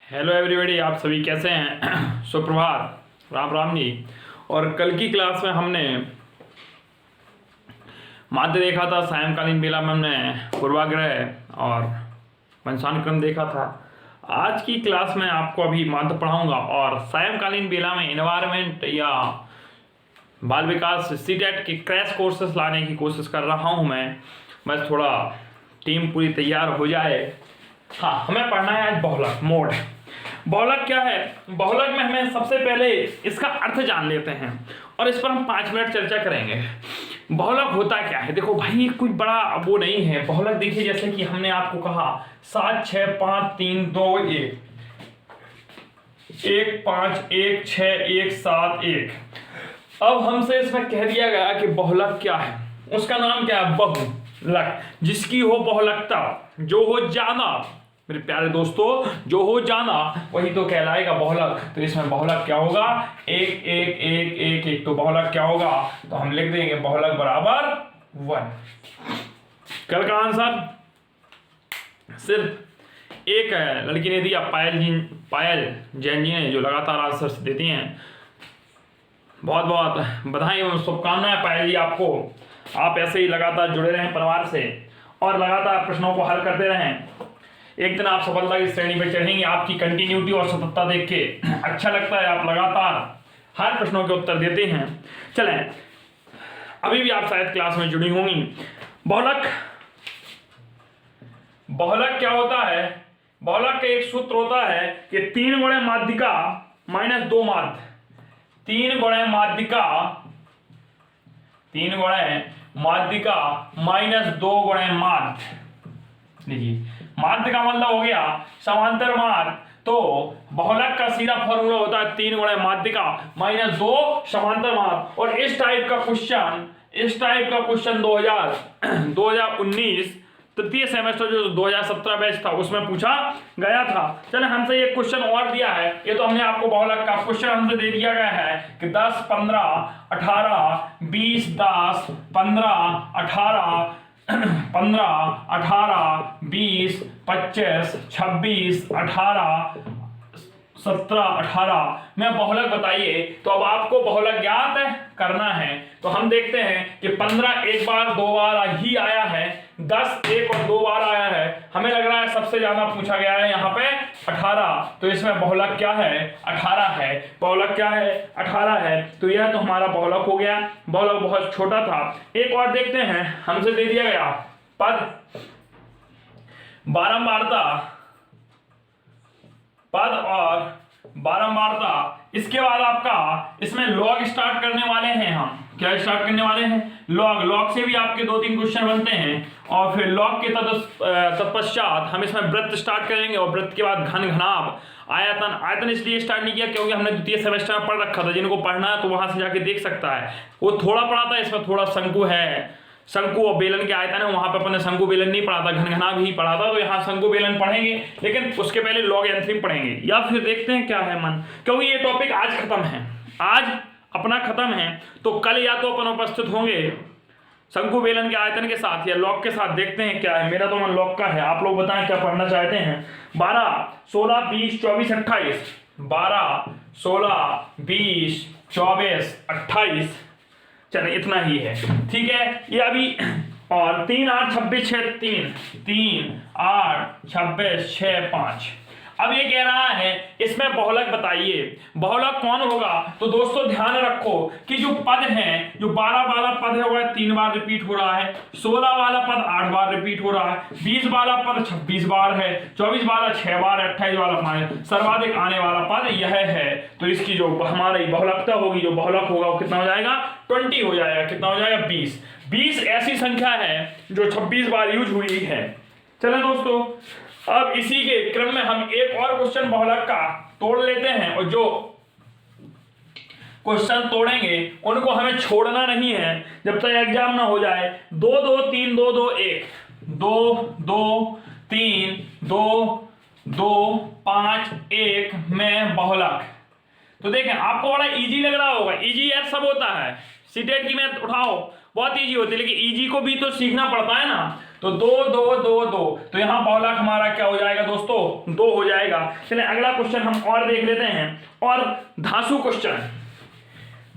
Hello everybody, आप सभी कैसे हैं? सुप्रभात, राम राम जी। और कल की क्लास में हमने माध्य देखा था, सायंकालीन बेला में हमने पूर्वाग्रह और वंशानुक्रम क्रम देखा था। आज की क्लास में आपको अभी माध्य पढ़ाऊंगा और सायंकालीन बेला में एनवायरनमेंट या बाल विकास सीटेट के क्रैश कोर्सेस लाने की कोशिश कर रहा हूं मैं। बस थोड़ा टीम पूरी तैयार हो जाए। हाँ, हमें पढ़ना है आज बहुलक मोड। बहुलक क्या है? बहुलक में हमें सबसे पहले इसका अर्थ जान लेते हैं और इस पर हम 5 मिनट चर्चा करेंगे। बहुलक होता क्या है? देखो भाई, ये कोई बड़ा वो नहीं है। बहुलक देखिए, जैसे कि हमने आपको कहा 7 6 5 3 2 1 1 5 1 6 1 7 1। अब हमसे इसमें कह दिया गया कि बहुलक क्या है। उसका नाम क्या है? बहुलक। जिसकी हो बहुलकता, जो हो जाना, मेरे प्यारे दोस्तों, जो हो जाना वही तो कहलाएगा बहुलक। तो इसमें बहुलक क्या होगा? 1 1 1 1 1। तो बहुलक क्या होगा? तो हम लिख देंगे बहुलक बराबर 1। कल का आंसर सिर्फ एक है, लड़की ने दिया, पायल जैन जी ने, जो लगातार आंसर देती हैं। बहुत बहुत बधाई एवं शुभकामनाएं पायल जी आपको। आप ऐसे ही लगातार जुड़े रहें परिवार से और लगातार प्रश्नों को हल करते रहें। एक दिन आप सफलता की श्रेणी पर चढ़ेंगे। आपकी कंटिन्यूटी और सततता देख के अच्छा लगता है, आप लगातार हर प्रश्नों के उत्तर देते हैं। चलें, अभी भी आप शायद क्लास में जुड़ी होंगी। बहुलक क्या होता है? बहुलक का एक सूत्र होता है कि 3 गुणे माध्यिका माइनस 2 माध्य। 3 गुणे माध्यिका माइनस 2 गुणे माध्य। देखिए, माध्य का मतलब हो गया समांतर मार्ग। तो बहुलक का सीधा फॉर्मूला होता है 3 गुणे माध्यिका माइनस 2 समांतर मार्ग। और इस टाइप का क्वेश्चन 2019 तृतीय सेमेस्टर जो 2017 बैच था उसमें पूछा गया था। चले, हमसे एक क्वेश्चन और दिया है। ये तो हमने आपको बहुलक का क्वेश्चन हमसे दे दिया गया है कि 10 15 18 20 10 15 18 15 18 20 25 26 18 17 18 में बहुलक बताइए। तो अब आपको बहुलक ज्ञात करना है। तो हम देखते हैं कि 15 एक बार 2 बार ही आया है, 10 1 और 2 बार आया है। हमें लग रहा है सबसे ज्यादा पूछा गया है यहाँ पे 18। तो इसमें बहुलक क्या है? 18 है। बहुलक क्या है? 18 है। तो यह तो हमारा बहुलक हो गया। बहुलक बहुत छोटा था। एक और देखते हैं, हमसे दे दिया गया पद और बारंबारता। इसके बाद आपका इसमें लॉग स्टार्ट करने वाले हैं। हम क्या स्टार्ट करने वाले हैं? लॉग से भी आपके 2-3 क्वेश्चन बनते हैं। और फिर लॉग के तत्पश्चात हम इसमें वृत्त स्टार्ट करेंगे और वृत्त के बाद घन घनाभ आयतन इसलिए स्टार्ट नहीं किया क्योंकि हमने द्वितीय सेमेस्टर में पढ़ रखा था। जिनको पढ़ना है तो वहां से जाके देख सकता है। वो थोड़ा पढ़ा था, इसमें थोड़ा शंकु है, शंकु और बेलन के आयतन है। वहां पर अपने शंकु बेलन नहीं पढ़ा था, घनघना भी पढ़ा था। तो यहाँ शंकु बेलन पढ़ेंगे, लेकिन उसके पहले लॉग एंथ्रीम पढ़ेंगे। या फिर देखते हैं क्या है मन, क्योंकि ये टॉपिक आज खत्म है, आज अपना खत्म है। तो कल या तो अपन उपस्थित होंगे शंकु बेलन के आयतन के साथ या लॉग के साथ। देखते हैं क्या है। मेरा तो मन लॉग का है, आप लोग बताएं क्या पढ़ना चाहते हैं। 12 16 20 24 28 12 16 20 24 28। चलो, इतना ही है, ठीक है। ये अभी और 3 8 26 6 3 8 26 6 5। अब ये कह रहा है इसमें बहुलक बताइए। बहुलक कौन होगा? तो दोस्तों ध्यान रखो कि जो पद है, जो 12 वाला पद है वह 3 बार रिपीट हो रहा है, 16 वाला पद 8 बार रिपीट हो रहा है, 20 वाला पद 26 बार है, 24 वाला 6 बार, 28 वाला 5। सर्वाधिक आने वाला पद यह है। तो इसकी जो हमारी बहुलकता होगी, जो बहुलक होगा वो कितना हो जाएगा? 20 हो जाएगा। कितना हो जाएगा? 20। 20 ऐसी संख्या है जो 26 बार यूज हुई है। चलो दोस्तों, अब इसी के क्रम में हम एक और क्वेश्चन बहुलक का तोड़ लेते हैं। और जो क्वेश्चन तोड़ेंगे उनको हमें छोड़ना नहीं है जब तक एग्जाम ना हो जाए। 2 2 3 2 2 1 2 2 3 2 2 5 1 में बहुलक। तो देखें, आपको बड़ा इजी लग रहा होगा। इजी यार सब होता है, सीटेट की मैथ उठाओ, बहुत इजी होती है, लेकिन इजी को भी तो सीखना पड़ता है ना। तो 2 2 2 2, तो यहाँ बहुलक हमारा क्या हो जाएगा दोस्तों 2 हो जाएगा। चलिए अगला क्वेश्चन हम और देख लेते हैं, और धांसू क्वेश्चन।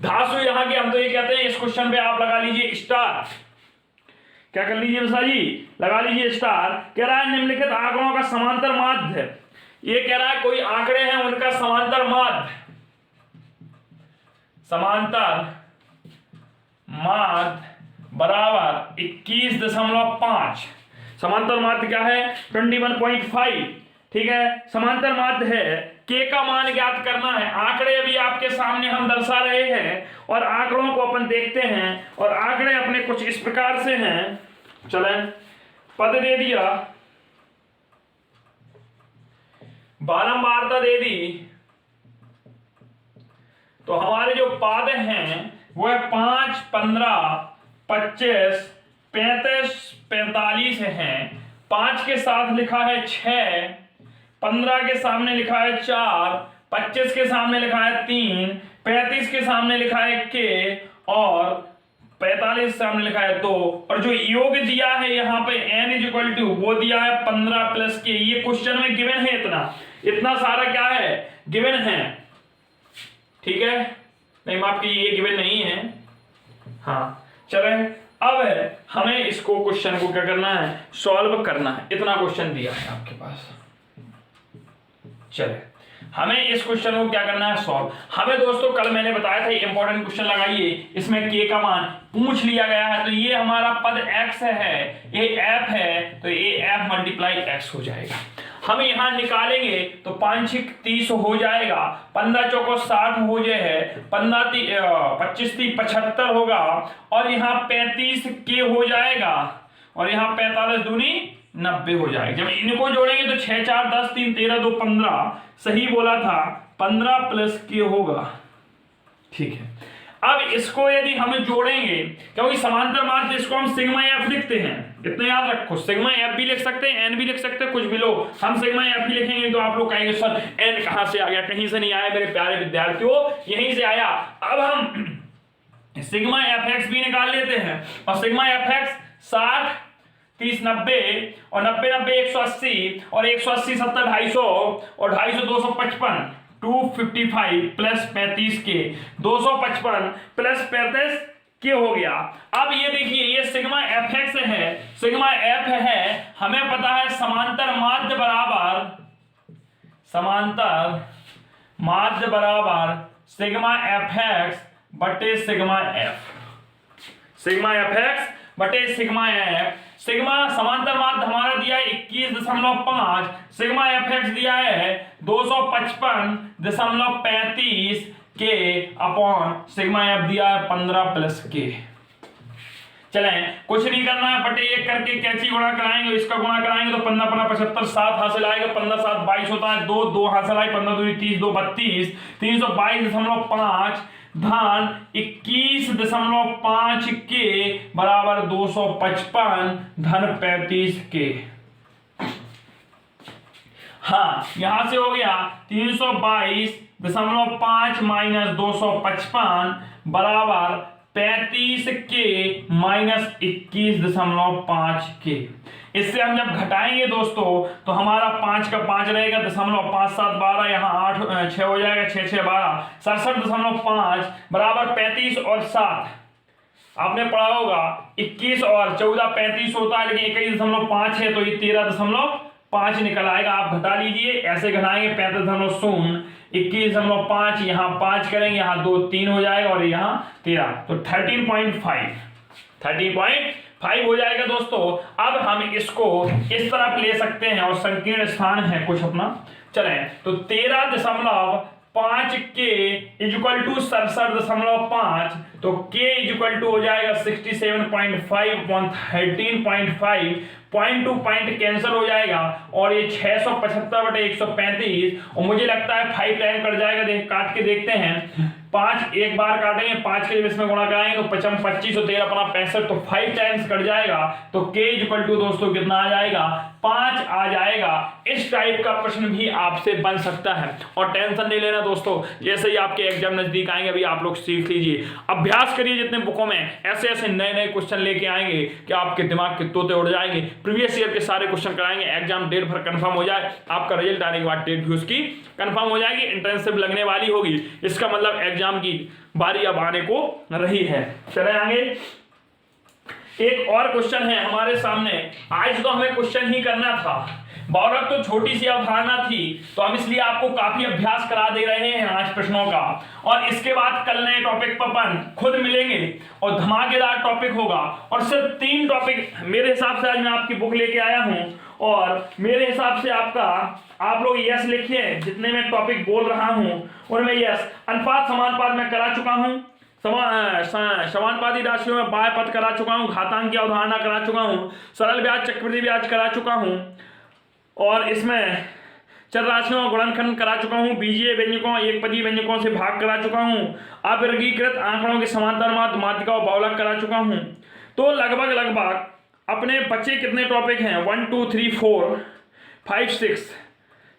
धांसू यहाँ के हम तो ये कहते हैं, इस क्वेश्चन पे आप लगा लीजिए स्टार। क्या कर लीजिए विशा जी, लगा लीजिए स्टार। कह रहा है निम्नलिखित आंकड़ों का समांतर माध्य, ये कह रहा है कोई आंकड़े हैं उनका समांतर माध्य, समांतर माध्य बराबर 21.5। समांतर माध्य क्या है 21.5, ठीक है। समांतर माध्य है, के का मान ज्ञात करना है। आंकड़े अभी आपके सामने हम दर्शा रहे हैं और आंकड़ों को अपन देखते हैं, और आंकड़े अपने कुछ इस प्रकार से हैं। चलें, पद दे दिया, बारंबारता दे दी, तो हमारे जो पाद हैं वो है 5, 15, 25, 35, 45 हैं। 5 के साथ लिखा है 6, 15 के सामने लिखा है 4, 25 के सामने लिखा है 3, 35 के सामने लिखा है के, और 45 के सामने लिखा है 2। और जो योग दिया है यहाँ पे n इक्वल टू वो दिया है 15 प्लस के। ये क्वेश्चन में गिवन है, इतना सारा क्या है गिवन है, ठीक है। नहीं माफ कीजिए, ये गिवन नहीं है। हाँ चले, अब हमें इसको क्वेश्चन को क्या करना है, सॉल्व करना है। इतना क्वेश्चन दिया है आपके पास। चले, हमें इस क्वेश्चन को क्या करना है, सॉल्व। हमें दोस्तों कल मैंने बताया था इंपॉर्टेंट क्वेश्चन लगाइए, इसमें के का मान पूछ लिया गया है। तो ये हमारा पद x है, ये f है, तो ये f मल्टीप्लाई x हो जाएगा। हम यहां निकालेंगे तो 5 6 30 हो जाएगा, 15 चौको 60 हो जाए, 25 30 75 होगा, और यहाँ 35 के हो जाएगा, और यहाँ 45 दूनी 90 हो जाएगा। जब इनको जोड़ेंगे तो 6 4 10 3 13 2 15, सही बोला था, 15 प्लस के होगा, ठीक है। अब इसको यदि हम जोड़ेंगे, क्योंकि समांतर माध्य इसको हम सिग्मा एफ लिखते हैं, इतना याद रखो, सिग्मा एफ भी लिख सकते हैं, एन भी लिख सकते हैं, कुछ भी लो, हम सिग्मा एफ ही लिखेंगे। तो आप लोग कहेंगे सर एन कहां से आ गया, कहीं से नहीं आया मेरे प्यारे विद्यार्थियों, यहीं से आया। अब हम सिग्मा एफ एक्स भी निकाल लेते हैं, और सिग्मा एफ एक्स 60 30 90, और 90 90 180, और 180 70 250, और 250 255, 255 प्लस 35 के, 255 प्लस 35 के हो गया। अब ये देखिए, ये सिग्मा एफ एक्स है, सिग्मा एफ है, हमें पता है समांतर माध्य बराबर, समांतर माध्य बराबर सिग्मा एफ एक्स बटे sigma F, sigma F x बटे सिग्मा एफ। सिग्मा समांतर माध्य हमारा दिया है 21.5, सिग्मा एफ एक्स दिया है 255.35 के अपॉन सिग्मा एफ दिया है 15 प्लस के। चलें, कुछ नहीं करना है, बटे 1 करके कैंची गुणा कराएंगे, इसका गुणा कराएंगे तो 15 15 75 7 हासिल आएगा, 15 7 22 होता है, 2 2 हासिल आए, 15 2 30 2 32, 322.5 धन 21.5 के बराबर 255 धन 35 के। हाँ, यहां से हो गया 322.5 माइनस 255 बराबर 35 के माइनस 21.5 के। इससे हम जब घटाएंगे दोस्तों तो हमारा 5 का 5 रहेगा, 5 7 12, यहाँ 8 6 हो जाएगा, 6 6 12, 67.5 बराबर 35 और 7। आपने पढ़ा होगा 21 और 14 35 होता है, लेकिन 21.5 है तो ये 13.5 निकल आएगा। आप घटा लीजिए, ऐसे घटाएंगे 35.0, 21.5, यहाँ 5 करेंगे, यहाँ 2 3 हो जाएगा, और यहाँ 13, तो 13.5 हो जाएगा दोस्तों। अब हम इसको इस तरफ ले सकते हैं, और संकीर्ण स्थान है कुछ अपना। चलें, तो 13.5 के इक्वल टू 67.5, तो के इक्वल टू हो जाएगा 67.5 upon 13.5, point two point cancel हो जाएगा, और ये 675/135, और मुझे लगता है 5 टाइम कट जाएगा। काट के देखते हैं, 5 एक बार काटेंगे, 5 के जब इसमें गुणा कराएंगे तो 25 और 13 65, तो 5 टाइम्स कट जाएगा। तो के इक्वल टू दोस्तों कितना आ जाएगा, 5 आ जाएगा। इस टाइप का प्रश्न भी आपसे बन सकता है और टेंशन नहीं लेना दोस्तों, जैसे ही आपके एग्जाम नजदीक आएंगे अभी आप लोग सीख लीजिए, अभ्यास करिए जितने बुकों में, ऐसे ऐसे नए नए क्वेश्चन लेके आएंगे कि आपके दिमाग के तोते उड़ जाएंगे। प्रीवियस ईयर के सारे क्वेश्चन कराएंगे, एग्जाम डेट भर कंफर्म हो जाए, आपका रिजल्ट आने के बाद डेट भी उसकी कंफर्म हो जाएगी, इंटर्नशिप लगने वाली होगी, इसका मतलब एग्जाम की बारी अब आने को रही है। चले आगे, एक और क्वेश्चन है हमारे सामने। आज तो हमें क्वेश्चन ही करना था, बहुलक तो छोटी सी अवधारणा थी, तो हम इसलिए आपको काफी अभ्यास करा दे रहे हैं आज प्रश्नों का, और इसके बाद कल नए टॉपिक पर अपन खुद मिलेंगे और धमाकेदार टॉपिक होगा। और सिर्फ 3 टॉपिक मेरे हिसाब से आज मैं आपकी बुक लेके आया हूं, और मेरे हिसाब से आप लोग यस लिखिए जितने मैं टॉपिक बोल रहा हूं उनमें यस। अनुपात समानुपात मैं करा चुका हूं, समानुपाती राशियों में बाह्य पद करा चुका हूं, घातांक की अवधारणा करा चुका हूं, सरल ब्याज चक्रवृद्धि ब्याज करा चुका हूं, और इसमें चर राशियों का गुणनखंड करा चुका हूं, बीजीय व्यंजकों एक पदीय व्यंजकों से भाग करा चुका हूं, अवर्गीकृत आंकड़ों के समांतर माध्यिका और बहुलक करा चुका हूं। तो लगभग अपने बच्चे कितने टॉपिक हैं, 1 2 3 4 5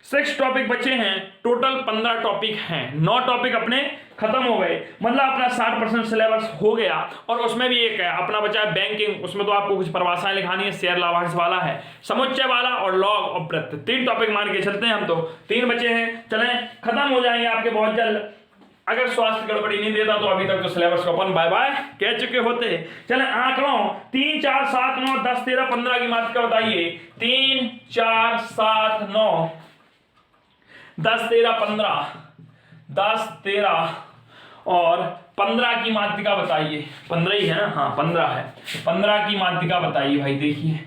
6 टॉपिक बचे हैं, टोटल 15 टॉपिक हैं, 9 टॉपिक अपने खत्म हो गए, मतलब अपना 60% सिलेबस हो गया। और उसमें भी एक है अपना बचा है बैंकिंग, उसमें तो आपको कुछ परिभाषाएं लिखानी है, शेयर लाभांश वाला है, समुच्चय वाला और लॉग और वृत्त, 3 टॉपिक मान के चलते हैं हम, तो 3 बचे हैं, चलें खत्म हो जाएंगे आपके बहुत जल्द। अगर स्वास्थ्य गड़बड़ी नहीं देता तो अभी तक तो सिलेबस को अपन बाय बाय कह चुके होते। चलें आंकड़ों 3 4 7 9 10 13 15 की मात्रा बताइए। 3 4 7 9 10 13 15 10 13 और 15 की माध्यिका बताइए। 15 ही है ना, हाँ 15 है, 15 की माध्यिका बताइए भाई। देखिए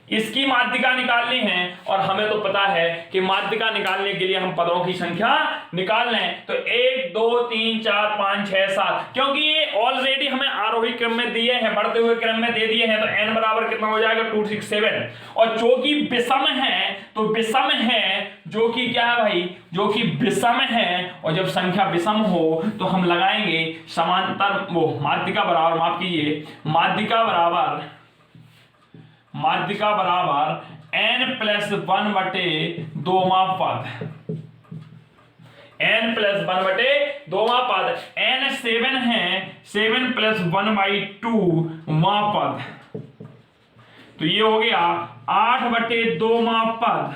इसकी माध्यिका निकालनी है और हमें तो पता है कि माध्यिका निकालने के लिए हम पदों की संख्या निकाल लें, तो 1 2 3 4 5 6 7, क्योंकि ये ऑलरेडी हमें आरोही क्रम में दिए हैं, बढ़ते हुए क्रम में दे दिए हैं, तो n बराबर कितना हो जाएगा 2 6 7। और जो कि विषम है, तो विषम है जो कि क्या है भाई, जो कि विषम है, और जब संख्या विषम हो तो हम लगाएंगे समांतर वो माध्यिका बराबर, माफ कीजिए, माध्यिका बराबर n+1 बटे 2वां पद, n+1/2वां पद, n 7 है, 7+1/2वां पद, तो ये हो गया 8/2वां पद,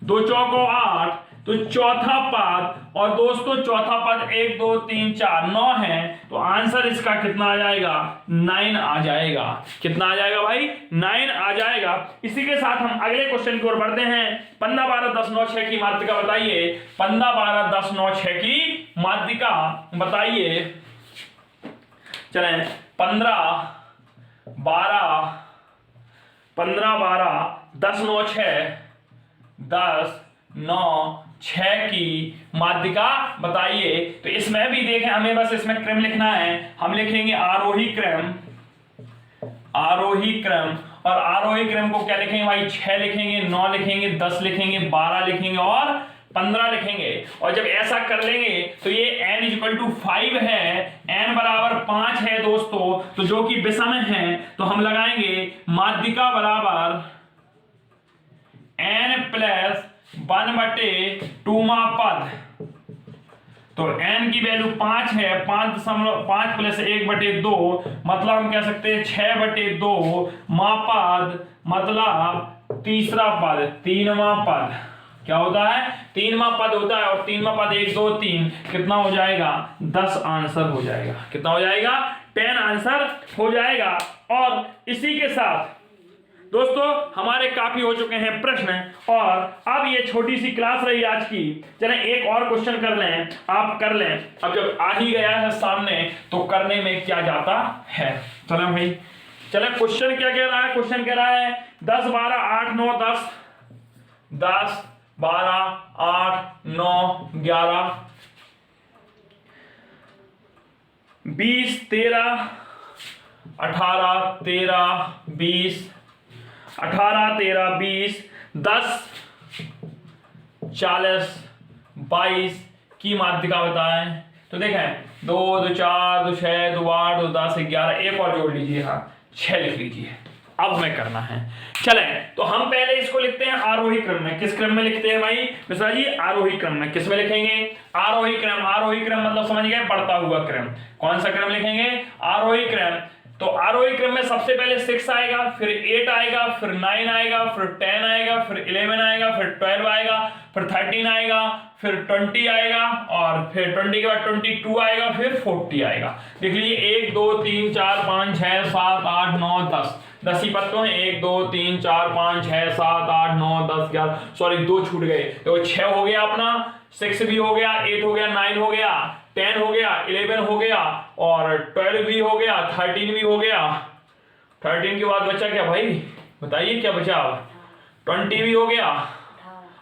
2 चौको 8, तो चौथा पद, और दोस्तों चौथा पद 1 2 3 4 9 है, तो आंसर इसका कितना आ जाएगा, 9 आ जाएगा। कितना आ जाएगा भाई, 9 आ जाएगा। इसी के साथ हम अगले क्वेश्चन की ओर बढ़ते हैं। 15 12 10 9 6 की माध्यिका बताइए। 15 12 10 9 6 की माध्यिका बताइए। चलें 15 12 10 9 6 10 9 6 की माध्यिका बताइए। तो इसमें भी देखें, हमें बस इसमें क्रम लिखना है, हम लिखेंगे आरोही क्रम, और आरोही क्रम को क्या लिखेंगे भाई, 6 लिखेंगे, 9 लिखेंगे, 10 लिखेंगे, 12 लिखेंगे और 15 लिखेंगे। और जब ऐसा कर लेंगे तो ये n = 5 है, n बराबर 5 है दोस्तों, तो जो कि विषम है, तो हम लगाएंगे माध्यिका बराबर n+1/2वां पद, तो n की वैल्यू 5 है, 5 + 1/2, मतलब हम कह सकते हैं 6/2वां पद, मतलब तीसरा पद, 3वां पद क्या होता है, 3वां पद होता है, और 3वां पद 1 2 3 कितना हो जाएगा, 10 आंसर हो जाएगा। कितना हो जाएगा, 10 आंसर हो जाएगा। और इसी के साथ दोस्तों हमारे काफी हो चुके हैं प्रश्न, और अब ये छोटी सी क्लास रही आज की। चलें एक और क्वेश्चन कर लें, आप कर लें, अब जब आ ही गया है सामने तो करने में क्या जाता है। चलें भाई, चलें क्वेश्चन क्या कह रहा है, क्वेश्चन कह रहा है 10 12 8 9 10 10 12 8 9 11 20 13 18 13 20 18 13 20 10 40 22 की माध्यिका बताएं। तो देखें 2 2 4 2 6 2 8 2 10 11, एक और जोड़ लीजिए, हाँ 6 लिख लीजिए। अब हमें करना है। चले तो हम पहले इसको लिखते हैं आरोही क्रम में। किस क्रम में लिखते हैं भाई मिश्रा जी? आरोही क्रम में। किस में लिखेंगे? आरोही क्रम। आरोही क्रम मतलब समझ गए, बढ़ता हुआ क्रम। कौन सा क्रम लिखेंगे? आरोही क्रम। तो आरोही क्रम में सबसे पहले 6 आएगा, फिर 8 आएगा, फिर 9 आएगा, फिर 10 आएगा, फिर 11 आएगा, फिर 12 आएगा, फिर 13 आएगा, फिर 20 आएगा, और फिर 20 के बाद 22 आएगा, फिर 40 आएगा। देख लीजिए 1 2 3 4 5 6 7 8 9 10 10 ही पत्तों हैं। 1 2 3 4 5 6 7 8 9 10 11, सॉरी 2 छूट गए। तो 6 हो गया अपना, 6 भी हो गया, 8 हो गया, 9 हो गया, 10 हो गया, 11 हो गया, और 12 भी हो गया, 13 भी हो गया। 13 के बाद बचा क्या भाई? बताइए क्या बचा? 20 भी हो गया।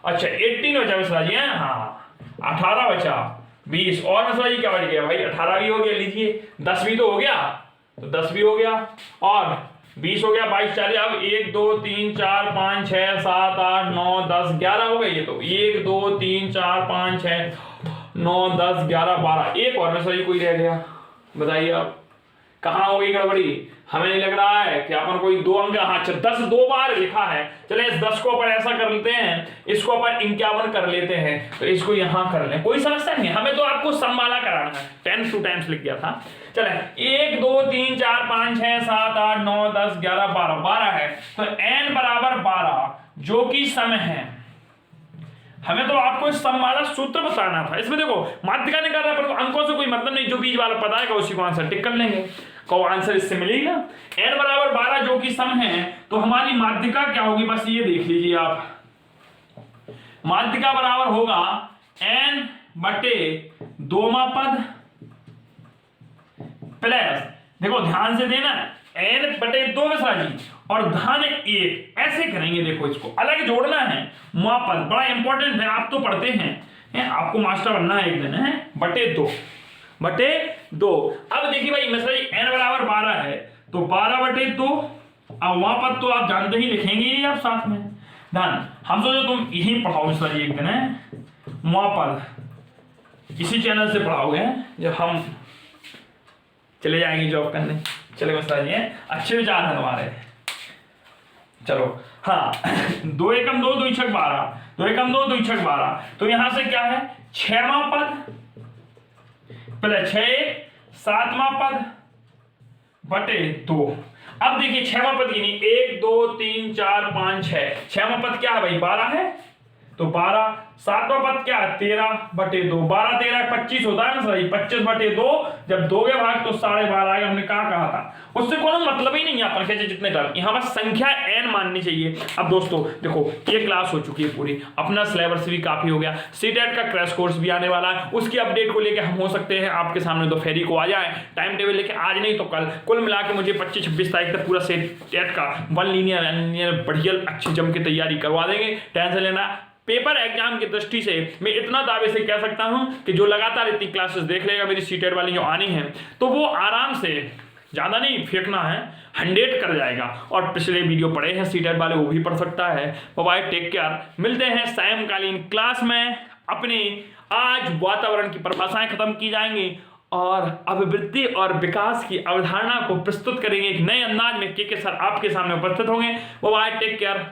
अच्छा 18 बचा मिश्रा जी। हाँ 18 बचा। 20 और मिश्रा जी क्या बच गया भाई? 18 भी हो गया। लीजिए 10 भी तो हो गया, तो 10 भी हो गया, और 20 हो गया, 22 40। अब 1 2 3 4 5 6 7 8 9 10 11 हो गई। ये तो 1 2 3 4 5 6 9 10 11 12। एक और में सही कोई रह गया, बताइए आप कहाँ हो गई गड़बड़ी? हमें नहीं लग रहा है कि अपन कोई 2 अंक, हाँ 10 2 बार लिखा है। चले इस 10 को अपन ऐसा कर लेते हैं, इसको अपन 51 कर लेते हैं, तो इसको यहां कर लें, कोई समस्या नहीं। हमें तो आपको समवाला कराना है, 10 2 टाइम्स लिख गया था। चले 1 2 3 4 5 6 7 8 9 10 11 12 12 है, तो n बराबर 12 जो कि सम है। हमें तो आपको इस सम वाला सूत्र बताना था। इसमें देखो माध्यिका निकाल रहा है, पर अंकों से कोई मतलब नहीं, जो बीच वाला पता है उसी को आंसर टिक कर लेंगे, को आंसर इससे मिलेगा। n बराबर 12 जो कि सम है, तो हमारी माध्यिका क्या होगी? बस ये देख लीजिए आप, माध्यिका बराबर होगा n बटे 2वां पद प्लस, देखो ध्यान से देना, n बटे 2 मिश्रा जी, और धन 1 ऐसे करेंगे। देखो इसको अलग जोड़ना है, मां पद बड़ा इंपॉर्टेंट है, आप तो पढ़ते हैं, आपको मास्टर बनना है एक दिन, है बटे 2 बटे 2। अब देखिए भाई मिश्रा जी n बराबर 12 है, तो 12 बटे 2, अब वहां पद तो आप जानते ही लिखेंगे ही आप साथ में। धन हम सोचो तुम यही पढ़ाओ मिश्रा जी एक दिन, है वहां पद इसी चैनल से पढ़ाओगे जब हम चले जाएंगे जॉब करने। चले मिश्रा जी अच्छे विचार हैं तुम्हारे। चलो हाँ 2 एकम 2 2 छक 12, 2 एकम 2 2 छक 12, तो यहां से क्या है 6वां पद प्लस 6 7वां पद बटे 2। अब देखिए 6वां पद की नहीं, 1 2 3 4 5 6, 6वां पद क्या है भाई 12 है, तो 12, 7वां पद क्या है 13 बटे 2, 12 13 25 होता है ना सही, 25 बटे 2, जब 2 के भाग तो 12.5 आएगा। हमने कहा था उससे कोई मतलब ही नहीं है अपन के जितने टर्म, यहाँ बस संख्या n माननी चाहिए। अब दोस्तों देखो ये क्लास हो चुकी है पूरी, अपना सिलेबस भी काफी हो गया, सीटेट का क्रैश कोर्स भी आने वाला है, उसकी अपडेट को लेकर हम हो सकते हैं आपके सामने दोपहरी को आ जाए, टाइम टेबल लेके आज नहीं तो कल, कुल मिला के मुझे 25-26 तारीख तक पूरा सीटेट का 1 लीनियर बढ़िया अच्छी जम के तैयारी करवा देंगे, टेंशन लेना। पेपर एग्जाम की दृष्टि से मैं इतना दावे से कह सकता हूं कि जो लगातार इतनी क्लासेस देख लेगा मेरी सीटेट वाली जो आनी है, तो वो आराम से, ज़्यादा नहीं फेंकना है, 100 कर जाएगा। और पिछले वीडियो पढ़े हैं सीटेट वाले वो भी पढ़ सकता है। बाय टेक केयर, मिलते हैं सायंकालीन क्लास में। अपनी आज वातावरण की परिभाषाएं खत्म की जाएंगी और अभिवृद्धि और विकास की अवधारणा को प्रस्तुत करेंगे एक नए अंदाज में। के सर आपके सामने उपस्थित होंगे। Bye take care.